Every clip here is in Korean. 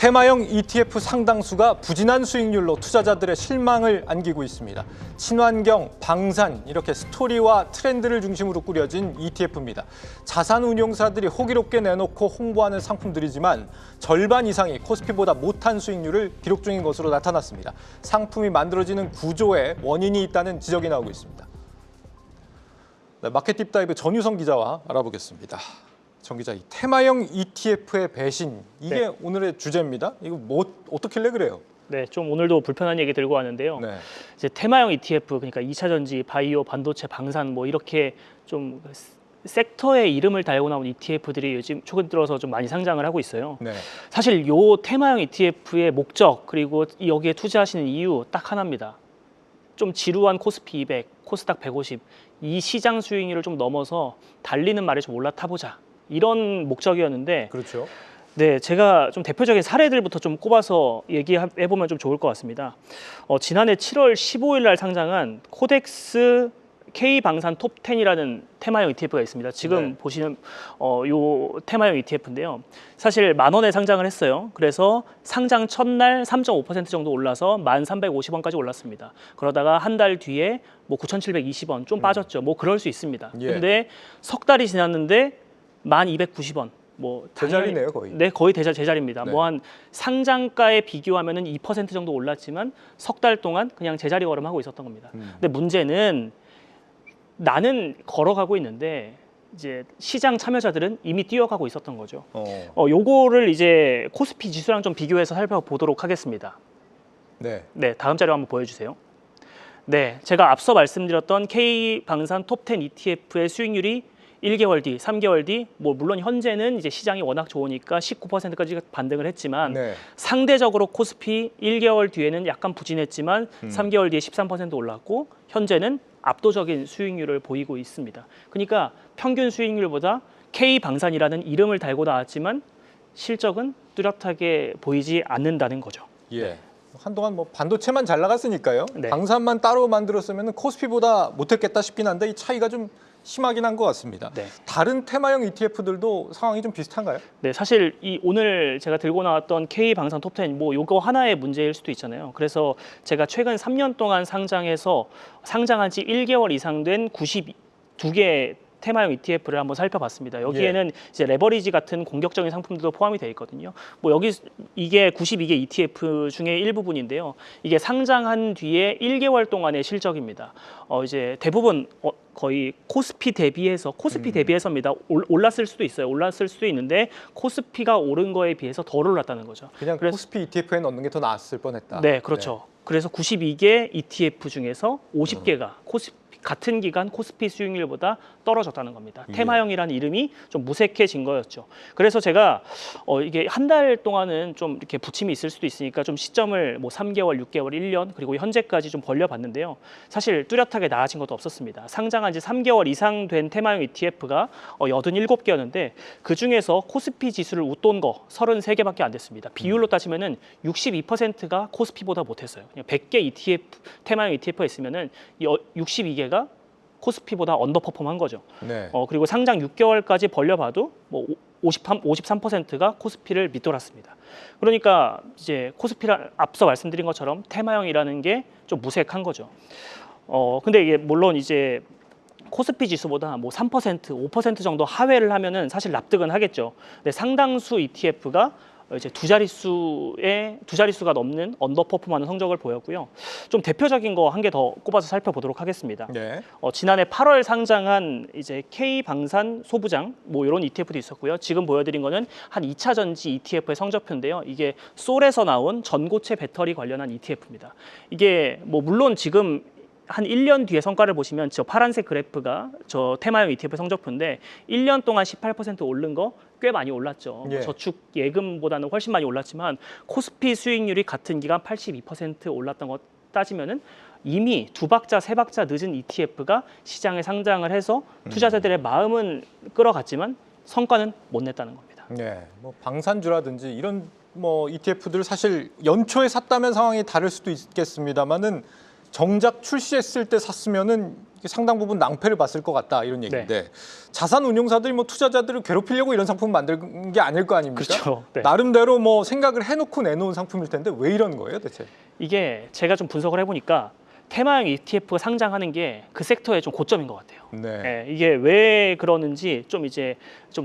테마형 ETF 상당수가 부진한 수익률로 투자자들의 실망을 안기고 있습니다. 친환경, 방산 이렇게 스토리와 트렌드를 중심으로 꾸려진 ETF입니다. 자산 운용사들이 호기롭게 내놓고 홍보하는 상품들이지만 절반 이상이 코스피보다 못한 수익률을 기록 중인 것으로 나타났습니다. 상품이 만들어지는 구조에 원인이 있다는 지적이 나오고 있습니다. 네, 마켓 딥다이브 전유성 기자와 알아보겠습니다. 정 기자, 이 테마형 ETF의 배신, 이게 네. 오늘의 주제입니다. 이거 뭐 어떻길래 그래요? 네, 좀 오늘도 불편한 얘기 들고 왔는데요. 네. 이제 테마형 ETF, 그러니까 2차 전지, 바이오, 반도체, 방산 뭐 이렇게 좀 섹터의 이름을 달고 나온 ETF들이 요즘 최근 들어서 좀 많이 상장을 하고 있어요. 네. 사실 요 테마형 ETF의 목적 그리고 여기에 투자하시는 이유 딱 하나입니다. 좀 지루한 코스피 200, 코스닥 150, 이 시장 수익률을 좀 넘어서 달리는 말에 좀 올라타보자. 이런 목적이었는데, 그렇죠. 네, 제가 좀 대표적인 사례들부터 좀 꼽아서 얘기해보면 좀 좋을 것 같습니다. 지난해 7월 15일 날 상장한 코덱스 K방산 톱10이라는 테마형 ETF가 있습니다. 지금 네. 보시는 요 테마형 ETF인데요. 사실 10,000원에 상장을 했어요. 그래서 상장 첫날 3.5% 정도 올라서 1,350원까지 올랐습니다. 그러다가 한 달 뒤에 뭐 9,720원 좀 빠졌죠. 뭐 그럴 수 있습니다. 예. 근데 석 달이 지났는데 1,290원. 뭐 제자리네요, 거의. 네, 거의 제자리입니다. 네. 뭐 한 상장가에 비교하면은 2% 정도 올랐지만 석 달 동안 그냥 제자리 걸음하고 있었던 겁니다. 근데 문제는 나는 걸어가고 있는데 이제 시장 참여자들은 이미 뛰어가고 있었던 거죠. 요거를 이제 코스피 지수랑 좀 비교해서 살펴보도록 하겠습니다. 네. 네, 다음 자료 한번 보여주세요. 네, 제가 앞서 말씀드렸던 K방산 톱10 ETF의 수익률이 1개월 뒤, 3개월 뒤, 뭐 물론 현재는 이제 시장이 워낙 좋으니까 19%까지 반등을 했지만 네. 상대적으로 코스피 1개월 뒤에는 약간 부진했지만 3개월 뒤에 13% 올랐고 현재는 압도적인 수익률을 보이고 있습니다. 그러니까 평균 수익률보다 K방산이라는 이름을 달고 나왔지만 실적은 뚜렷하게 보이지 않는다는 거죠. 예. 한동안 뭐 반도체만 잘 나갔으니까요. 네. 방산만 따로 만들었으면 코스피보다 못했겠다 싶긴 한데 이 차이가 좀 심하긴 한 것 같습니다. 네. 다른 테마형 ETF들도 상황이 좀 비슷한가요? 네, 사실 오늘 제가 들고 나왔던 K방산 톱10 뭐 요거 하나의 문제일 수도 있잖아요. 그래서 제가 최근 3년 동안 상장한 지 1개월 이상 된 92개 테마형 ETF를 한번 살펴봤습니다. 여기에는 이제 레버리지 같은 공격적인 상품들도 포함이 되어 있거든요. 뭐 이게 92개 ETF 중에 일부분인데요. 이게 상장한 뒤에 1개월 동안의 실적입니다. 이제 대부분 거의 코스피 대비해서입니다. 올랐을 수도 있어요. 올랐을 수도 있는데 코스피가 오른 거에 비해서 덜 올랐다는 거죠. 그냥 코스피 ETF에 넣는 게 더 나았을 뻔했다. 네, 그렇죠. 그래서 92개 ETF 중에서 50개가 같은 기간 코스피 수익률보다 떨어졌다는 겁니다. 예. 테마형이라는 이름이 좀 무색해진 거였죠. 그래서 제가 이게 한 달 동안은 좀 이렇게 부침이 있을 수도 있으니까 좀 시점을 뭐 3개월, 6개월, 1년 그리고 현재까지 좀 벌려봤는데요. 사실 뚜렷하게 나아진 것도 없었습니다. 상장한 지 3개월 이상 된 테마형 ETF가 87개였는데 그 중에서 코스피 지수를 웃돈 거 33개밖에 안 됐습니다. 비율로 따지면은 62%가 코스피보다 못했어요. 그냥 100개 ETF 테마형 ETF가 있으면은 62개가 코스피보다 언더퍼폼한 거죠. 네. 그리고 상장 6개월까지 벌려봐도 뭐 53%가 코스피를 밑돌았습니다. 그러니까 이제 코스피를 앞서 말씀드린 것처럼 테마형이라는 게 좀 무색한 거죠. 근데 이게 물론 이제 코스피 지수보다 뭐 3%, 5% 정도 하회를 하면은 사실 납득은 하겠죠. 근데 상당수 ETF가 이제 두 자릿수가 넘는 언더퍼폼하는 성적을 보였고요. 좀 대표적인 거 한 개 더 꼽아서 살펴보도록 하겠습니다. 네. 지난해 8월 상장한 이제 K방산 소부장 뭐 이런 ETF도 있었고요. 지금 보여드린 거는 한 2차 전지 ETF의 성적표인데요. 이게 솔에서 나온 전고체 배터리 관련한 ETF입니다. 이게 뭐 물론 지금 한 1년 뒤에 성과를 보시면 저 파란색 그래프가 저 테마형 ETF 성적표인데 1년 동안 18% 오른 거 꽤 많이 올랐죠. 예. 저축 예금보다는 훨씬 많이 올랐지만 코스피 수익률이 같은 기간 82% 올랐던 거 따지면은 이미 2박자, 3박자 늦은 ETF가 시장에 상장을 해서 투자자들의 마음은 끌어갔지만 성과는 못 냈다는 겁니다. 네. 뭐 방산주라든지 이런 뭐 ETF들 사실 연초에 샀다면 상황이 다를 수도 있겠습니다만은 정작 출시했을 때 샀으면은 이게 상당 부분 낭패를 봤을 것 같다 이런 얘기인데 자산 운용사들이 뭐 투자자들을 괴롭히려고 이런 상품 만든 게 아닐 거 아닙니까? 그렇죠. 네. 나름대로 뭐 생각을 해놓고 내놓은 상품일 텐데 왜 이런 거예요, 대체? 이게 제가 좀 분석을 해보니까 테마형 ETF가 상장하는 게 그 섹터의 좀 고점인 것 같아요. 네. 이게 왜 그러는지 좀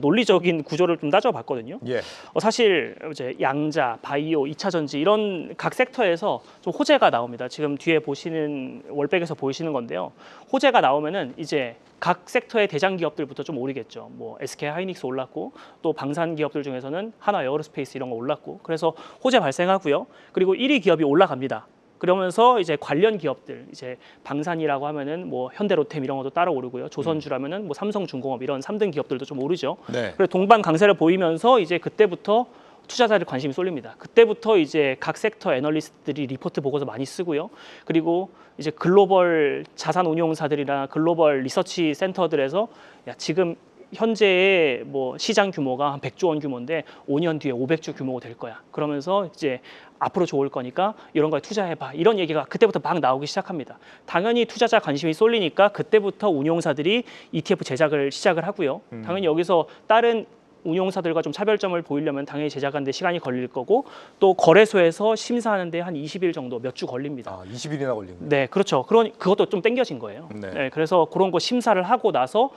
논리적인 구조를 좀 따져봤거든요. 예. 사실 이제 양자, 바이오, 2차 전지 이런 각 섹터에서 좀 호재가 나옵니다. 지금 뒤에 보시는 월백에서 보이시는 건데요. 호재가 나오면은 이제 각 섹터의 대장 기업들부터 좀 오르겠죠. 뭐 SK 하이닉스 올랐고 또 방산 기업들 중에서는 하나 에어로스페이스 이런 거 올랐고 그래서 호재 발생하고요. 그리고 1위 기업이 올라갑니다. 그러면서 이제 관련 기업들 이제 방산이라고 하면은 뭐 현대로템 이런 것도 따라 오르고요. 조선주라면은 뭐 삼성중공업 이런 3등 기업들도 좀 오르죠. 네. 그리고 동반 강세를 보이면서 이제 그때부터 투자자들 관심이 쏠립니다. 그때부터 이제 각 섹터 애널리스트들이 리포트 보고서 많이 쓰고요. 그리고 이제 글로벌 자산 운용사들이나 글로벌 리서치 센터들에서 야, 지금 현재의 뭐 시장 규모가 한 100조 원 규모인데 5년 뒤에 500조 규모가 될 거야. 그러면서 이제 앞으로 좋을 거니까 이런 거에 투자해봐. 이런 얘기가 그때부터 막 나오기 시작합니다. 당연히 투자자 관심이 쏠리니까 그때부터 운용사들이 ETF 제작을 시작을 하고요. 당연히 여기서 다른 운용사들과 좀 차별점을 보이려면 당연히 제작하는데 시간이 걸릴 거고 또 거래소에서 심사하는데 한 20일 정도 몇 주 걸립니다. 아, 20일이나 걸린 거예요. 네, 그렇죠. 그것도 좀 땡겨진 거예요. 네. 그래서 그런 거 심사를 하고 나서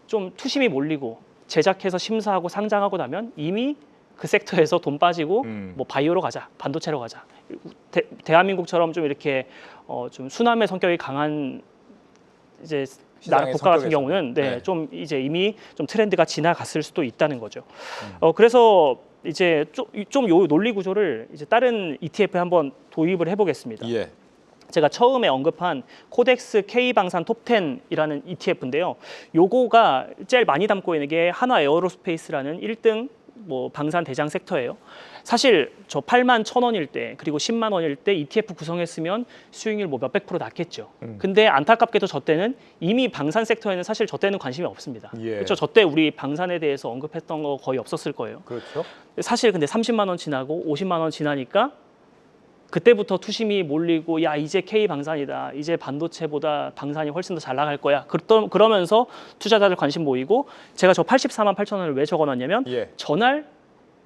좀 투심이 몰리고 제작해서 심사하고 상장하고 나면 이미 그 섹터에서 돈 빠지고 뭐 바이오로 가자, 반도체로 가자. 대한민국처럼 좀 이렇게 좀 수남의 성격이 강한 이제 나라 국가 같은 경우는 좀 이제 이미 좀 트렌드가 지나갔을 수도 있다는 거죠. 그래서 이제 좀 요 논리 구조를 이제 다른 ETF에 한번 도입을 해보겠습니다. 예. 제가 처음에 언급한 코덱스 K 방산 톱10이라는 ETF인데요. 요거가 제일 많이 담고 있는 게 하나 에어로스페이스라는 1등 뭐 방산 대장 섹터예요. 사실 저 8만 1,000원일 때 그리고 10만 원일 때 ETF 구성했으면 수익률 뭐 몇백 프로 났겠죠. 근데 안타깝게도 저 때는 이미 방산 섹터에는 사실 저 때는 관심이 없습니다. 예. 그렇죠. 저 때 우리 방산에 대해서 언급했던 거 거의 없었을 거예요. 그렇죠. 사실 근데 30만 원 지나고 50만 원 지나니까 그때부터 투심이 몰리고 야 이제 K 방산이다. 이제 반도체보다 방산이 훨씬 더 잘 나갈 거야. 그러면서 투자자들 관심 모이고 제가 저 84만 8천 원을 왜 적어놨냐면 예. 전날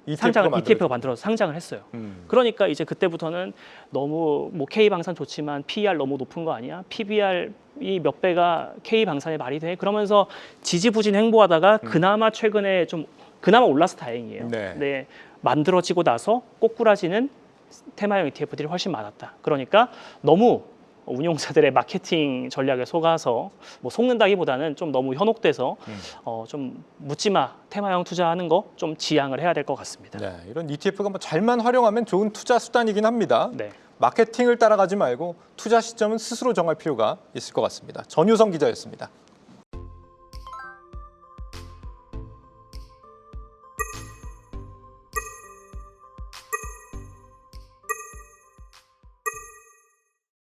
ETF가 만들어서 상장을 했어요. 그러니까 이제 그때부터는 너무 뭐 K 방산 좋지만 PER 너무 높은 거 아니야? PBR이 몇 배가 K 방산에 말이 돼? 그러면서 지지부진 행보하다가 그나마 최근에 좀 그나마 올라서 다행이에요. 네. 만들어지고 나서 꼬꾸라지는 테마형 ETF들이 훨씬 많았다. 그러니까 너무 운용사들의 마케팅 전략에 속아서 뭐 속는다기보다는 좀 너무 현혹돼서 좀 묻지마 테마형 투자하는 거 좀 지양을 해야 될 것 같습니다. 네, 이런 ETF가 뭐 잘만 활용하면 좋은 투자 수단이긴 합니다. 네. 마케팅을 따라가지 말고 투자 시점은 스스로 정할 필요가 있을 것 같습니다. 전유성 기자였습니다.